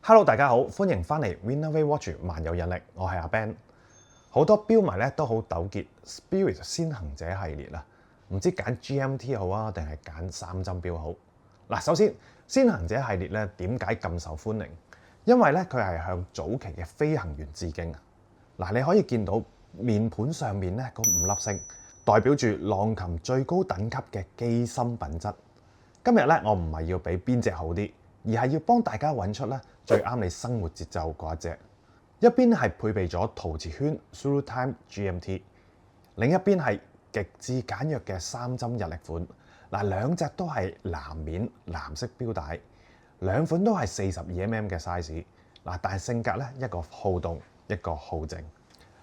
Hello，大家好，歡迎翻嚟 Winnerway Watch 萬有引力，我係阿 Ben。好多標迷咧都好糾結 Spirit 先行者系列啦，唔知揀 GMT 好啊，定係揀三針標好？嗱，首先先行者系列咧點解咁受歡迎？因為咧佢係向早期嘅飛行員致敬啊！嗱，你可以見到面盤上面咧嗰5粒星，代表住浪琴最高等級嘅機芯品質。今日咧我唔係要比邊隻好啲，而係要幫大家揾出咧最啱你生活節奏嗰一隻。一邊係配備咗陶瓷圈 Zulu Time GMT， 另一邊係極致簡約嘅三針日曆款。嗱，兩隻都係藍面藍色標帶，兩款都係42mm 嘅 size。嗱，但係性格咧一個好動，一個好靜。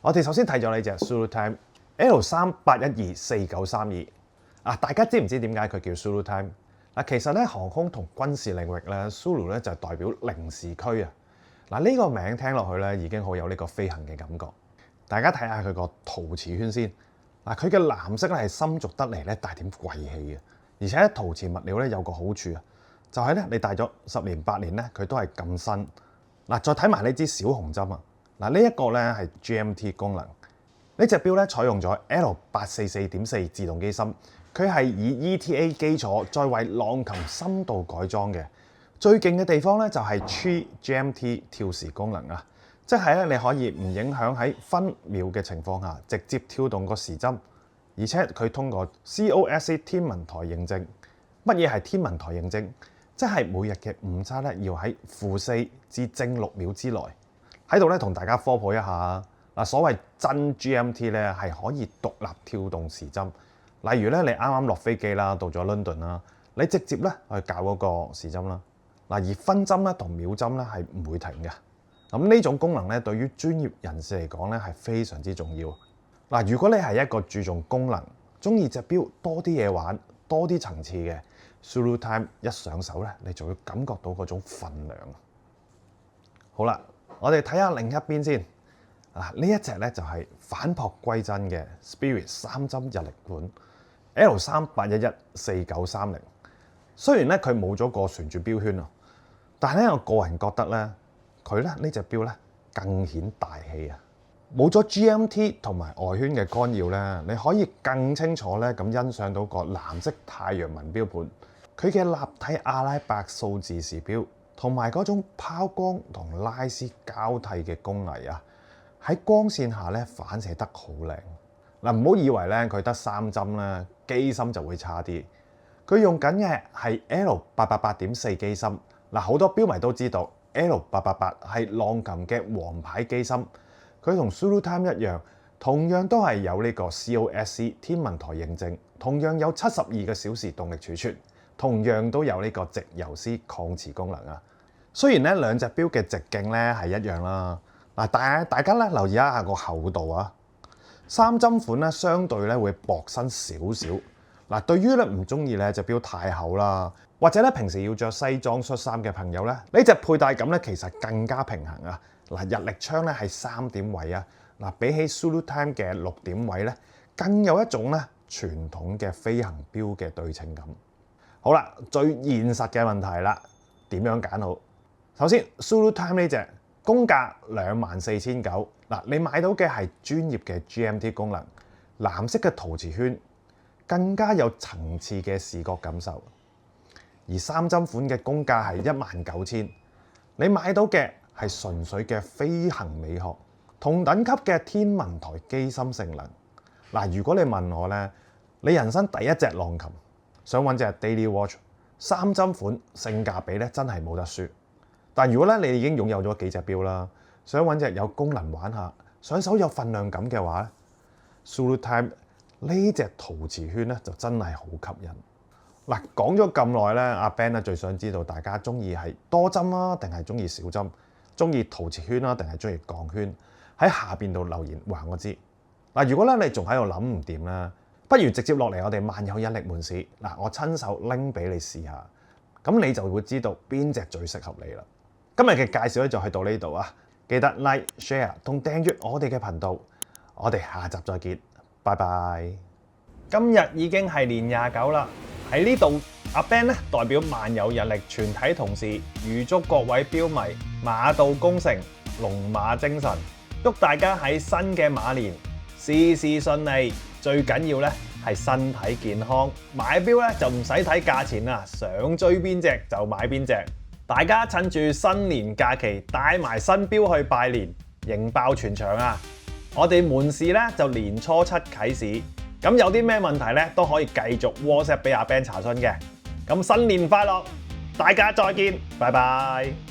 我哋首先睇咗呢隻 Zulu Time L38124932。大家知唔知點解佢叫 Zulu Time？其實咧航空同軍事領域咧 Zulu 咧就係代表零時區啊。呢個名聽落去咧已經好有呢個飛行嘅感覺。大家睇下佢個陶瓷圈先。佢嘅藍色咧係深續得嚟咧帶點貴氣嘅，而且陶瓷物料咧有個好處啊，就係咧你戴咗10年8年咧佢都係咁新。再睇埋呢支小紅針啊。呢一個咧係 GMT 功能。呢隻錶咧採用咗 L844.4 自動機芯。佢係以 ETA 基礎再為浪琴深度改裝嘅。最勁嘅地方咧就係 Tree GMT 跳時功能啊，即係咧你可以唔影響喺分秒嘅情況下直接跳動個時針，而且佢通過 COSC 天文台認證。乜嘢係天文台認證？即係每日嘅誤差咧要喺-4至正6秒之內。喺度咧同大家科普一下所謂真 GMT 咧係可以獨立跳動時針。例如咧，你啱啱落飛機啦，到咗倫敦啦，你直接咧去校嗰個時針啦。而分針咧同秒針咧係唔會停嘅。咁呢種功能咧對於專業人士嚟講咧係非常之重要。如果你係一個注重功能、中意隻錶多啲嘢玩、多啲層次嘅 Zulu Time 一上手咧，你就會感覺到嗰種分量。好啦，我哋睇下另一邊先。呢一隻咧就係返璞歸真嘅 Spirit 三針日曆款。L38114930，雖然咧佢冇咗個旋轉標圈啊，但係咧我個人覺得咧，佢咧呢隻錶咧更顯大氣啊！冇咗 GMT 同埋外圈嘅干擾咧，你可以更清楚咧咁欣賞到個藍色太陽紋標盤，佢嘅立體阿拉伯數字時錶，同埋嗰種拋光同拉絲交替嘅工藝啊，喺光線下咧反射得好靚。唔好以為咧佢得3針咧，機芯就會差啲。佢用緊嘅係 L888.4 機芯。好多標迷都知道 L888係浪琴嘅王牌機芯。佢同 Zulu Time 一樣，同樣都係有呢個 COSC 天文台認證，同樣有72個小時動力儲存，同樣都有呢個直游絲抗磁功能啊。雖然咧兩隻錶嘅直徑咧係一樣啦，但係大家咧留意一下個厚度啊。三針款咧相對咧會薄身少少。對於咧唔中意咧隻錶太厚啦，或者咧平時要着西裝恤衫嘅朋友咧，呢隻佩戴感咧其實更加平衡啊！日曆槍咧係3點位啊，比起 Zulu Time 嘅6點位咧，更有一種咧傳統嘅飛行錶嘅對稱感。好啦，最現實嘅問題啦，點樣揀好？首先 Zulu Time 呢隻公價24,900，你買到嘅係專業嘅 GMT 功能，藍色嘅陶瓷圈，更加有層次嘅視覺感受。而三針款嘅公價係19,000，你買到嘅係純粹嘅飛行美學，同等級嘅天文台機芯性能。如果你問我咧，你人生第一隻浪琴，想揾隻 Daily Watch， 三針款性價比咧真係冇得輸。但如果咧你已經擁有咗幾隻錶啦，想揾隻有功能玩下，上手有份量感嘅話咧 Zulu Time 呢隻陶瓷圈咧就真係好吸引。講咗咁耐咧，阿 Ben 咧最想知道大家中意係多針啊，定係中意少針？中意陶瓷圈啊，定係中意鋼圈？喺下邊度留言話我知。如果咧你仲喺度諗唔掂啦，不如直接落嚟我哋萬有引力門市我親手拎俾你試下，咁你就會知道邊隻最適合你啦。今日嘅介紹咧就去到呢度啊，記得 Like、Share 同訂閱我哋嘅頻道，我哋下集再見，拜拜。今日已經係年29啦，喺呢度，阿 Ben 咧代表萬有引力全體同事，預祝各位標迷馬到功成，龍馬精神，祝大家喺新嘅馬年事事順利，最緊要咧係身體健康。買錶咧就唔使睇價錢啦，想追邊隻就買邊隻。大家趁住新年假期帶埋新錶去拜年，贏爆全場啊！我哋門市咧就年初7啟市，咁有啲咩問題咧都可以繼續 WhatsApp 俾阿 Ben 查詢嘅。咁新年快樂，大家再見，拜拜。